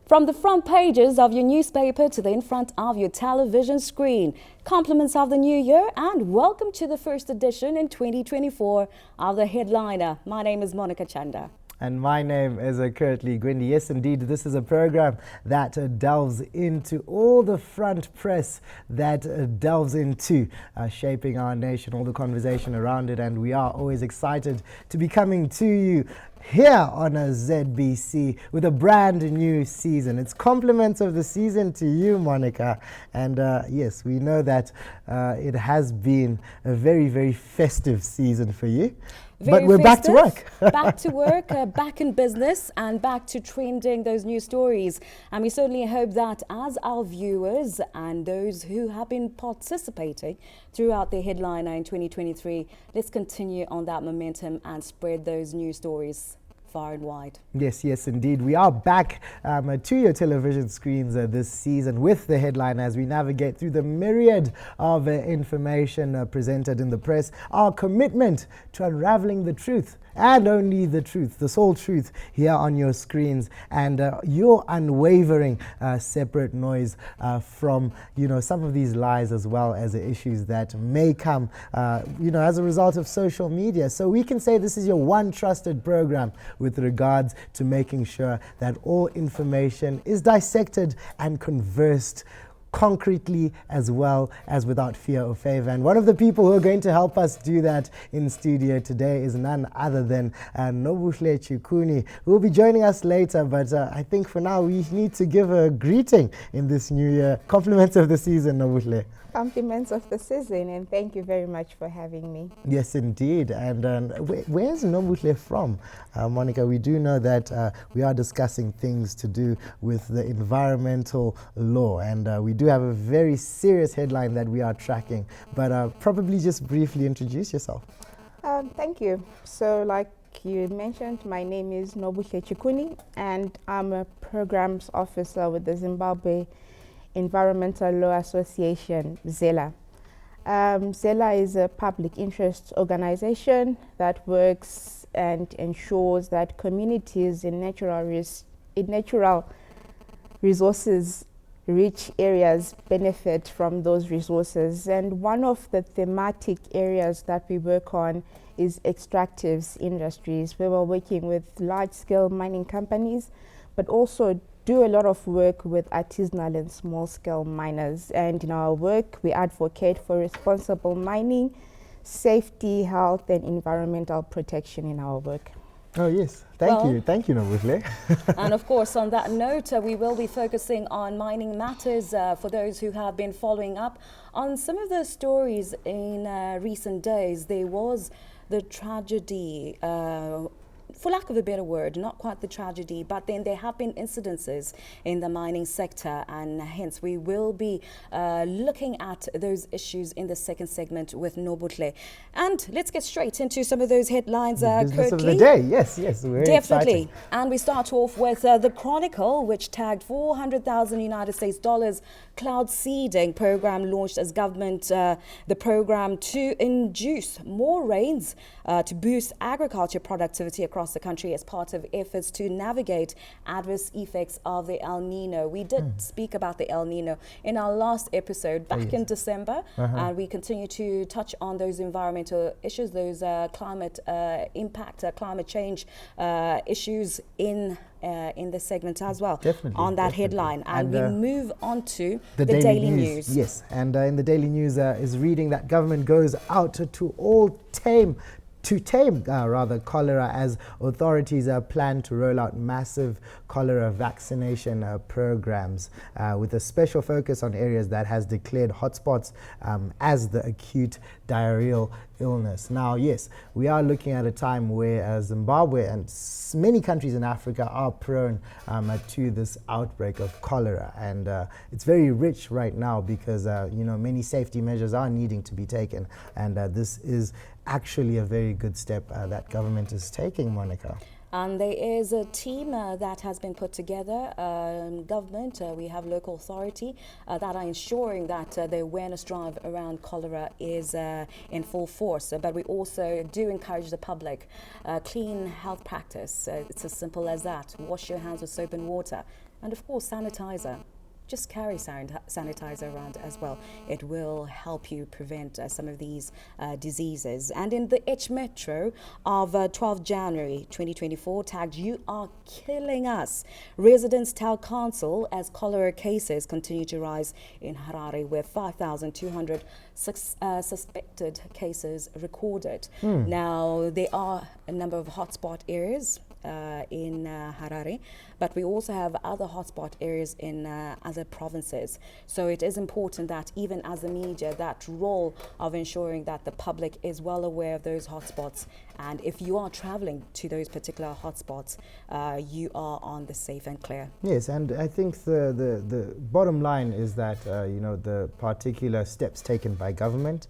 From the front pages of your newspaper to the in front of your television screen, compliments of the new year and welcome to the first edition in 2024 of The Headliner. My name is Monica Chanda. And my name is Curtly Gwindi. Yes, indeed, this is a program that delves into all the front press, that delves into shaping our nation, all the conversation around it. And we are always excited to be coming to you here on a ZBC with a brand new season. It's compliments of the season to you, Monica. And yes, we know that it has been a very, very festive season for you. But we're festive, back to work. Back in business and back to trending those news stories. And we certainly hope that as our viewers and those who have been participating throughout the Headliner in 2023, let's continue on that momentum and spread those news stories far and wide. Yes, indeed. We are back to your television screens this season with the Headliner as we navigate through the myriad of information presented in the press. Our commitment to unraveling the truth and only the truth, the sole truth here on your screens, and your unwavering separate noise from some of these lies as well as the issues that may come as a result of social media. So we can say this is your one trusted program with regards to making sure that all information is dissected and conversed concretely as well as without fear or favor. And one of the people who are going to help us do that in studio today is none other than Nobuhle Chikuni, who will be joining us later. But I think for now we need to give a greeting in this new year. Compliments of the season, Nobuhle. Compliments of the season, and thank you very much for having me. Yes, indeed. And where's Nobuhle from? Monica, we do know that we are discussing things to do with the environmental law, and we do have a very serious headline that we are tracking, but probably just briefly introduce yourself. Thank you. So like you mentioned, my name is Nobuhle Chikuni, and I'm a programs officer with the Zimbabwe Environmental Law Association, ZELA. ZELA is a public interest organization that works and ensures that communities in natural resources rich areas benefit from those resources. And one of the thematic areas that we work on is extractives industries, where we're working with large-scale mining companies, but also do a lot of work with artisanal and small-scale miners. And in our work, we advocate for responsible mining, safety, health, and environmental protection in our work. Oh yes, thank you, Nobuhle. And of course, on that note, we will be focusing on mining matters for those who have been following up on some of the stories in recent days. There was the tragedy, for lack of a better word, not quite the tragedy, but then there have been incidences in the mining sector, and hence we will be looking at those issues in the second segment with Nobuhle. And let's get straight into some of those headlines, Business of the day, yes, we're definitely excited. And we start off with the Chronicle, which tagged 400,000 United States dollars cloud seeding program launched as government, the program to induce more rains to boost agriculture productivity across the country as part of efforts to navigate adverse effects of the El Nino. We did speak about the El Nino in our last episode back in December, and we continue to touch on those environmental issues, those climate impact, climate change issues in this segment as well. On that headline. And we move on to the Daily News. Yes, and in the Daily News is reading that government goes out to tame cholera as authorities plan to roll out massive cholera vaccination programs with a special focus on areas that has declared hotspots as the acute diarrheal illness. Now, yes, we are looking at a time where Zimbabwe and many countries in Africa are prone to this outbreak of cholera, and it's very rich right now because many safety measures are needing to be taken, and this is actually a very good step that government is taking, Monica. And there is a team that has been put together, government, we have local authority that are ensuring that the awareness drive around cholera is in full force. But we also do encourage the public, clean health practice. It's as simple as that. Wash your hands with soap and water. And of course, sanitizer. Just carry sanitizer around as well. It will help you prevent some of these diseases. And in the H Metro of 12 January 2024, tagged "You Are Killing Us," residents tell council as cholera cases continue to rise in Harare, with 5,200 suspected cases recorded. Now, there are a number of hotspot areas in Harare, but we also have other hotspot areas in other provinces. So it is important that even as the media, that role of ensuring that the public is well aware of those hotspots, and if you are traveling to those particular hotspots, you are on the safe and clear. Yes, and I think the bottom line is that the particular steps taken by government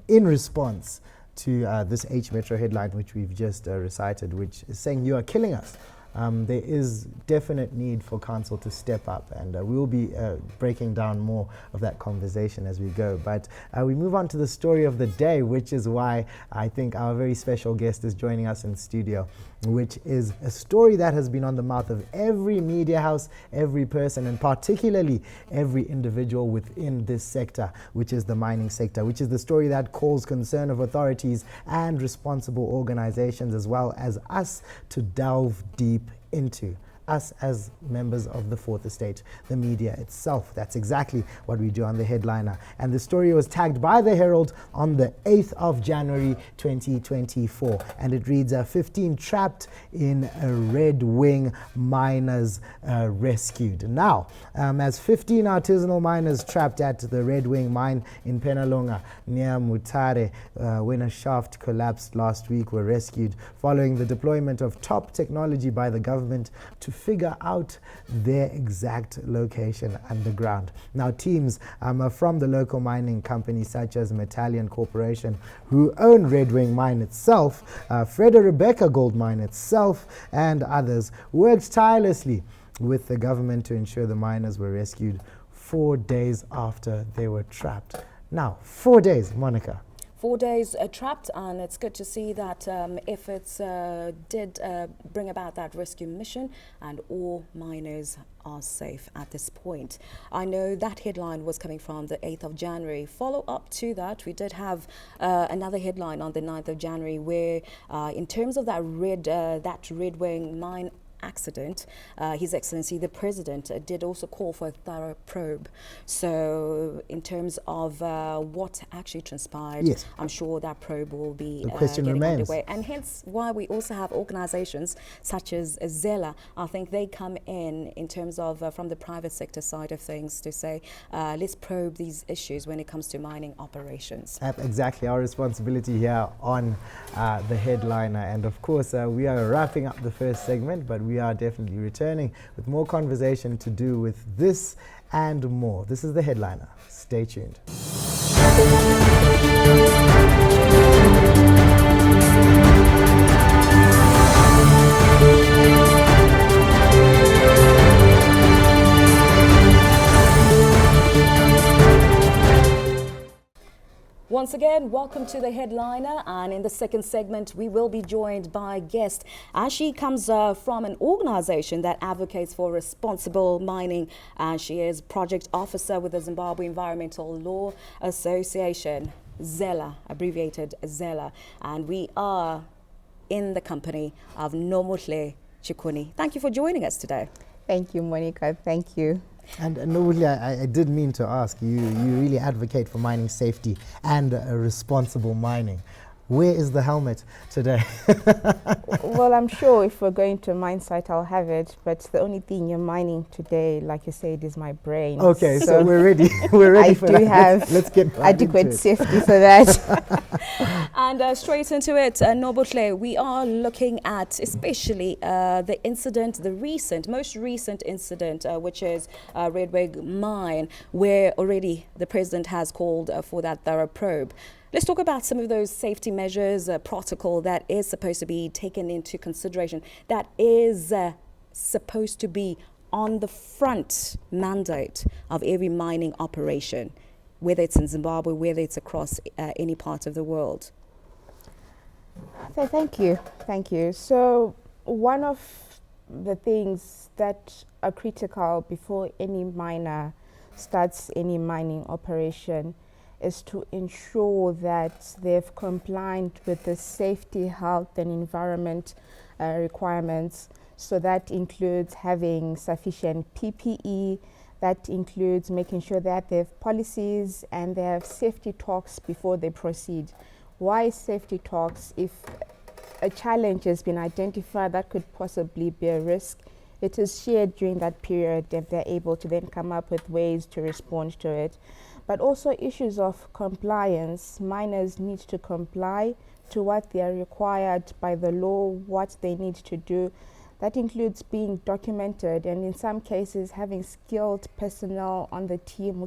in response to this H Metro headline, which we've just recited, which is saying "You are killing us." There is definite need for council to step up, and we will be breaking down more of that conversation as we go. But we move on to the story of the day, which is why I think our very special guest is joining us in studio, which is a story that has been on the mouth of every media house, every person, and particularly every individual within this sector, which is the mining sector, which is the story that calls concern of authorities and responsible organizations, as well as us, to delve deep into. Us as members of the Fourth Estate, the media itself. That's exactly what we do on The Headliner. And the story was tagged by the Herald on the 8th of January 2024. And it reads, 15 trapped in a Redwing miners rescued. Now, as 15 artisanal miners trapped at the Redwing mine in Penalonga near Mutare when a shaft collapsed last week were rescued following the deployment of top technology by the government to figure out their exact location underground. Now, teams from the local mining companies such as Metallian Corporation, who own Redwing Mine itself, Freda Rebecca Gold Mine itself, and others, worked tirelessly with the government to ensure the miners were rescued 4 days after they were trapped. Now, 4 days, Monica. 4 days trapped, and it's good to see that efforts did bring about that rescue mission, and all miners are safe at this point. I know that headline was coming from the 8th of January. Follow up to that, we did have another headline on the 9th of January where in terms of that Redwing mine accident, His Excellency the President did also call for a thorough probe. So in terms of what actually transpired, yes, I'm sure that probe will be the question getting remains underway, and hence why we also have organizations such as Zela. I think they come in terms of from the private sector side of things to say let's probe these issues when it comes to mining operations. Exactly, our responsibility here on the Headliner. And of course we are wrapping up the first segment, but we are definitely returning with more conversation to do with this and more. This is the Headliner. Stay tuned. Once again, welcome to the Headliner, and in the second segment we will be joined by a guest as she comes from an organization that advocates for responsible mining, and she is project officer with the Zimbabwe Environmental Law Association, ZELA, abbreviated ZELA, and we are in the company of Nobuhle Chikuni. Thank you for joining us today. Thank you, Monica. Thank you. And Nobuhle, I did mean to ask, you really advocate for mining safety and responsible mining. Where is the helmet today? Well, I'm sure if we're going to a mine site, I'll have it. But the only thing you're mining today, like you said, is my brain. Okay, so we're ready. We're ready for that. I do have let's get adequate safety for that. And straight into it, Nobuhle, we are looking at especially the incident, most recent incident, which is Redwing Mine, where already the president has called for that thorough probe. Let's talk about some of those safety measures, protocol that is supposed to be taken into consideration, that is supposed to be on the front mandate of every mining operation, whether it's in Zimbabwe, whether it's across any part of the world. So thank you. So one of the things that are critical before any miner starts any mining operation is to ensure that they've complied with the safety, health and environment requirements. So that includes having sufficient PPE, that includes making sure that they have policies and they have safety talks before they proceed. Why safety talks? If a challenge has been identified that could possibly be a risk, it is shared during that period and they're able to then come up with ways to respond to it. But also issues of compliance. Miners need to comply to what they are required by the law, what they need to do. That includes being documented and in some cases having skilled personnel on the team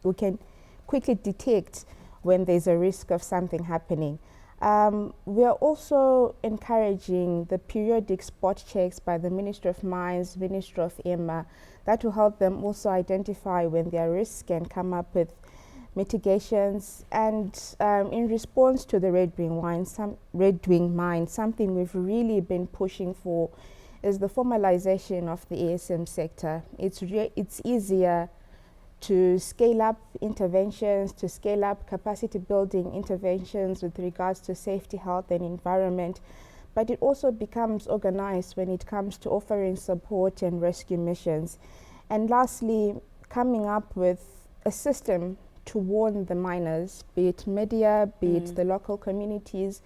who can quickly detect when there's a risk of something happening. We are also encouraging the periodic spot checks by the Ministry of Mines, Ministry of EMA, that will help them also identify when there are risks and come up with mitigations. And in response to the Redwing mine, something we've really been pushing for is the formalization of the ASM sector. It's easier to scale up interventions, to scale up capacity building interventions with regards to safety, health and environment, but it also becomes organized when it comes to offering support and rescue missions. And lastly, coming up with a system to warn the miners, be it media, be it the local communities,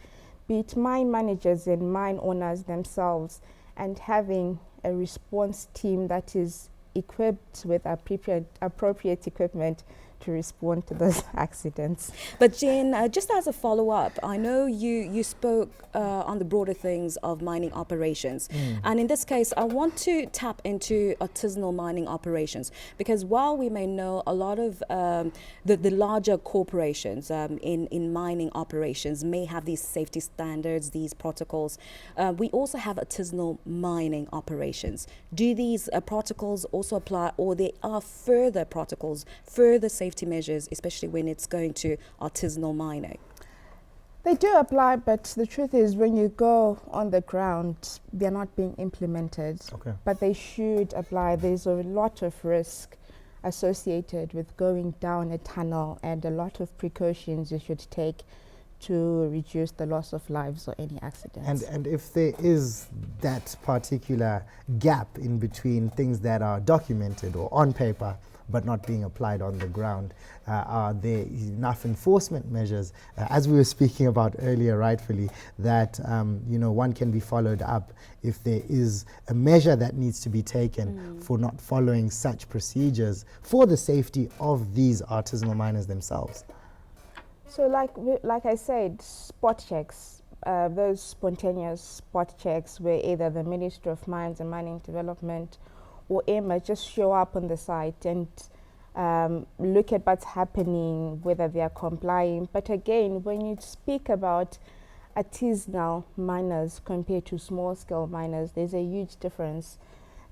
be it mine managers and mine owners themselves, and having a response team that is equipped with appropriate equipment to respond to those accidents. But Jane, just as a follow-up, I know you spoke on the broader things of mining operations. And in this case, I want to tap into artisanal mining operations, because while we may know a lot of the larger corporations in mining operations may have these safety standards, these protocols, we also have artisanal mining operations. Do these protocols also apply, or there are further protocols, further safety measures, especially when it's going to artisanal mining? They do apply, but the truth is when you go on the ground, they're not being implemented. Okay. But they should apply. There's a lot of risk associated with going down a tunnel and a lot of precautions you should take to reduce the loss of lives or any accidents. And if there is that particular gap in between things that are documented or on paper but not being applied on the ground, are there enough enforcement measures, as we were speaking about earlier rightfully, that one can be followed up if there is a measure that needs to be taken for not following such procedures for the safety of these artisanal miners themselves? So like I said, spot checks, those spontaneous spot checks where either the Ministry of Mines and Mining Development or EMA just show up on the site and look at what's happening, whether they are complying. But again, when you speak about artisanal miners compared to small-scale miners, there's a huge difference.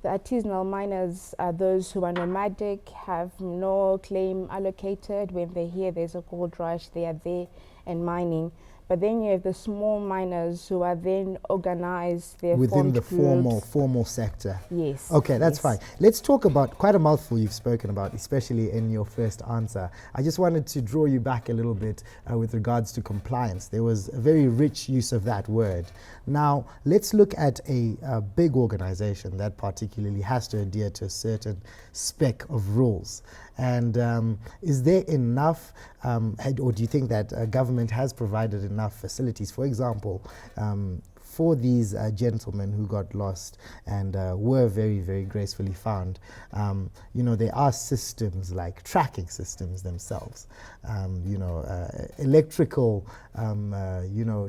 The artisanal miners are those who are nomadic, have no claim allocated. When they hear there's a gold rush, they are there and mining. But then you have the small miners who are then organized. Within the formal sector. Yes. Okay, that's yes. fine. Let's talk about quite a mouthful you've spoken about, especially in your first answer. I just wanted to draw you back a little bit with regards to compliance. There was a very rich use of that word. Now, let's look at a big organization that particularly has to adhere to a certain spec of rules. And is there enough, or do you think that government has provided enough facilities, for example, for these gentlemen who got lost and were very, very gracefully found, there are systems like tracking systems themselves, electrical,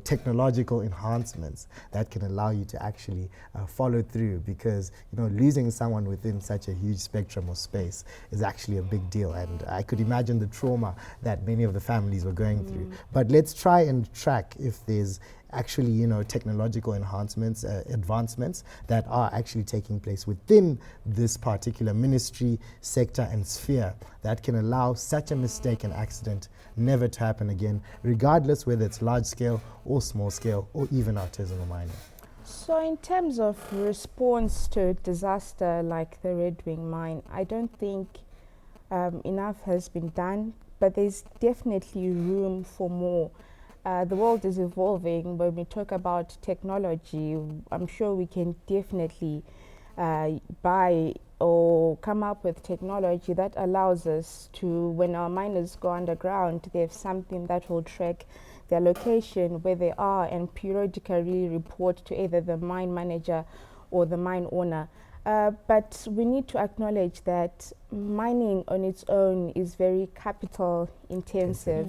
technological enhancements that can allow you to actually follow through, because losing someone within such a huge spectrum of space is actually a big deal, and I could imagine the trauma that many of the families were going through. But let's try and track if there's actually technological advancements that are actually taking place within this particular ministry, sector and sphere that can allow such a mistake and accident never to happen again, regardless whether it's large scale or small scale or even artisanal mining. So in terms of response to a disaster like the Redwing mine, I don't think enough has been done, but there's definitely room for more. The world is evolving. When we talk about technology, I'm sure we can definitely buy or come up with technology that allows us to, when our miners go underground, they have something that will track their location, where they are, and periodically report to either the mine manager or the mine owner. But we need to acknowledge that mining on its own is very capital intensive.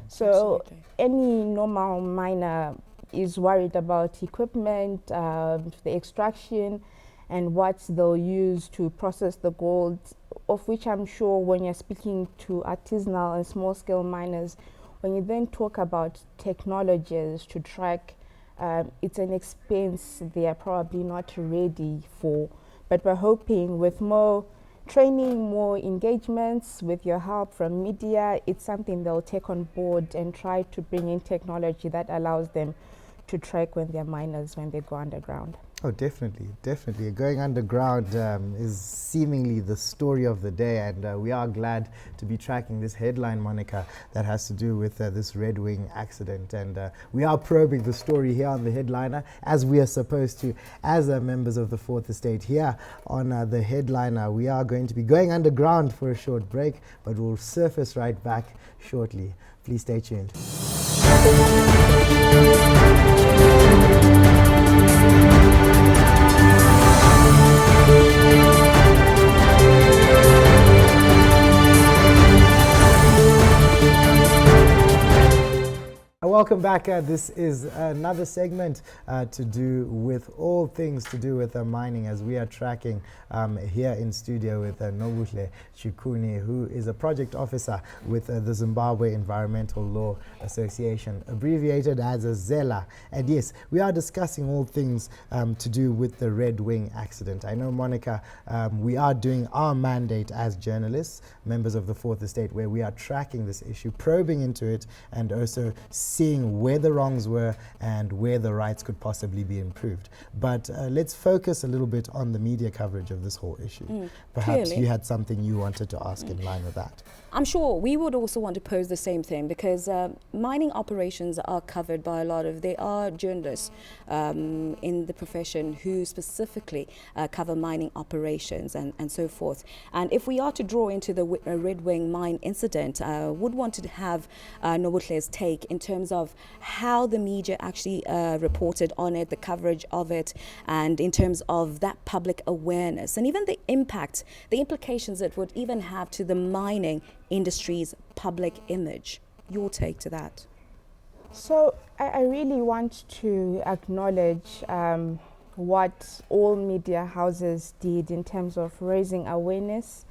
So any normal miner is worried about equipment, the extraction, and what they'll use to process the gold, of which I'm sure when you're speaking to artisanal and small scale miners, when you then talk about technologies to track, it's an expense they are probably not ready for. But we're hoping with more training, more engagements, with your help from media, it's something they'll take on board and try to bring in technology that allows them to track when they're miners, when they go underground. Oh, definitely, definitely. Going underground is seemingly the story of the day, and we are glad to be tracking this headline, Monica, that has to do with this Redwing accident. And we are probing the story here on the headliner, as we are supposed to, as members of the Fourth Estate here on the headliner. We are going to be going underground for a short break, but we'll surface right back shortly. Please stay tuned. Welcome back. This is another segment to do with all things to do with mining, as we are tracking here in studio with Nobuhle Chikuni, who is a project officer with the Zimbabwe Environmental Law Association, abbreviated as a ZELA. And yes, we are discussing all things to do with the Redwing accident. I know, Monica, we are doing our mandate as journalists, members of the Fourth Estate, where we are tracking this issue, probing into it, and also seeing where the wrongs were and where the rights could possibly be improved. But let's focus a little bit on the media coverage of this whole issue. Perhaps Clearly. you had something you wanted to ask in line with that. I'm sure we would also want to pose the same thing, because mining operations are covered by a lot of, they are journalists in the profession who specifically cover mining operations and so forth. And if we are to draw into the Redwing mine incident, would want to have Nobuhle's take in terms of how the media actually reported on it, the coverage of it, and in terms of that public awareness, and even the impact, the implications it would even have to the mining industry's public image. Your take to that? So I really want to acknowledge what all media houses did in terms of raising awareness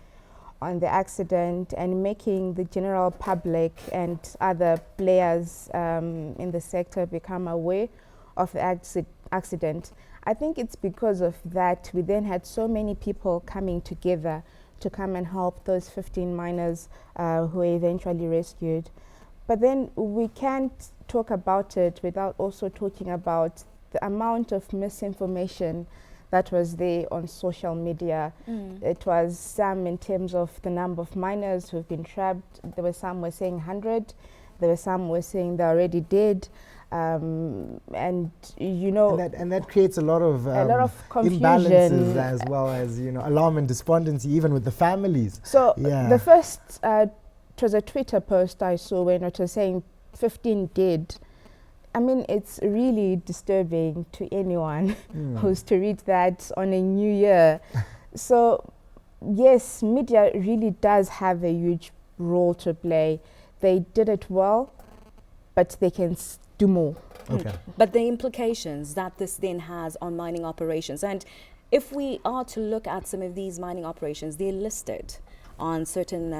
on the accident and making the general public and other players in the sector become aware of the accident. I think it's because of that we then had so many people coming together to come and help those 15 miners who were eventually rescued. But then we can't talk about it without also talking about the amount of misinformation that was there on social media. It was some in terms of the number of miners who've been trapped. There were some were saying 100. There were some were saying they're already dead. And you know, and that creates a lot of confusion, imbalances, as well as alarm and despondency even with the families. So the first it was a Twitter post I saw when it was saying 15 dead. I mean, it's really disturbing to anyone who's to read that on a new year. So, yes, media really does have a huge role to play. They did it well, but they can do more. Okay. But the implications that this then has on mining operations, and if we are to look at some of these mining operations, they're listed on certain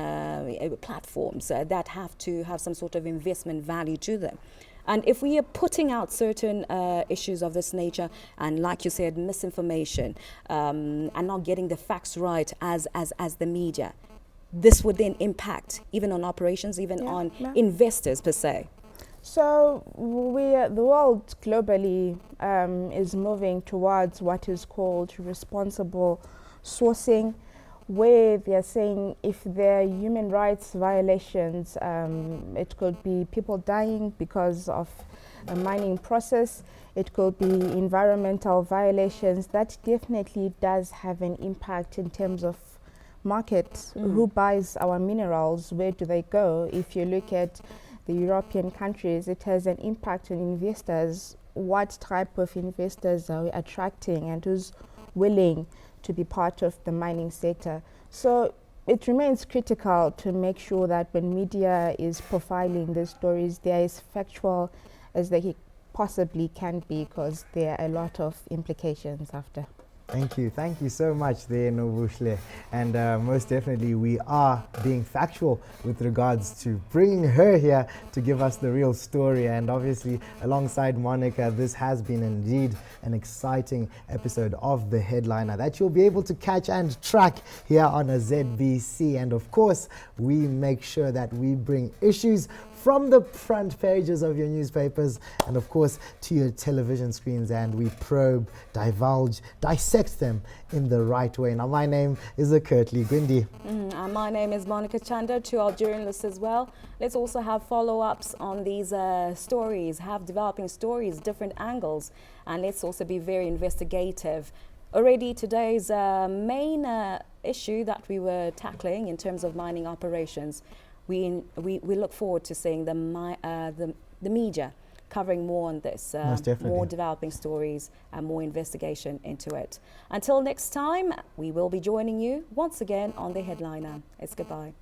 platforms that have to have some sort of investment value to them. And if we are putting out certain issues of this nature, and like you said, misinformation, and not getting the facts right as the media, this would then impact even on operations, even on investors per se. So the world globally is moving towards what is called responsible sourcing, where they're saying if there are human rights violations, it could be people dying because of a mining process, it could be environmental violations. That definitely does have an impact in terms of market. Who buys our minerals? Where do they go? If you look at the European countries, it has an impact on investors. What type of investors are we attracting, and who's willing to be part of the mining sector? So it remains critical to make sure that when media is profiling these stories, they're as factual as they possibly can be, because there are a lot of implications after. Thank you so much there, Nobuhle. And most definitely we are being factual with regards to bringing her here to give us the real story. And obviously alongside Monica, this has been indeed an exciting episode of The Headliner that you'll be able to catch and track here on a ZBC. And of course, we make sure that we bring issues from the front pages of your newspapers and of course to your television screens, and we probe, divulge, dissect them in the right way. Now my name is Kurtley Gwindi. And my name is Monica Chanda. To our journalists as well, let's also have follow-ups on these stories, have developing stories, different angles, and let's also be very investigative. Already today's main issue that we were tackling in terms of mining operations, we look forward to seeing the media covering more on this, more developing stories and more investigation into it. Until next time, we will be joining you once again on The Headliner. It's goodbye.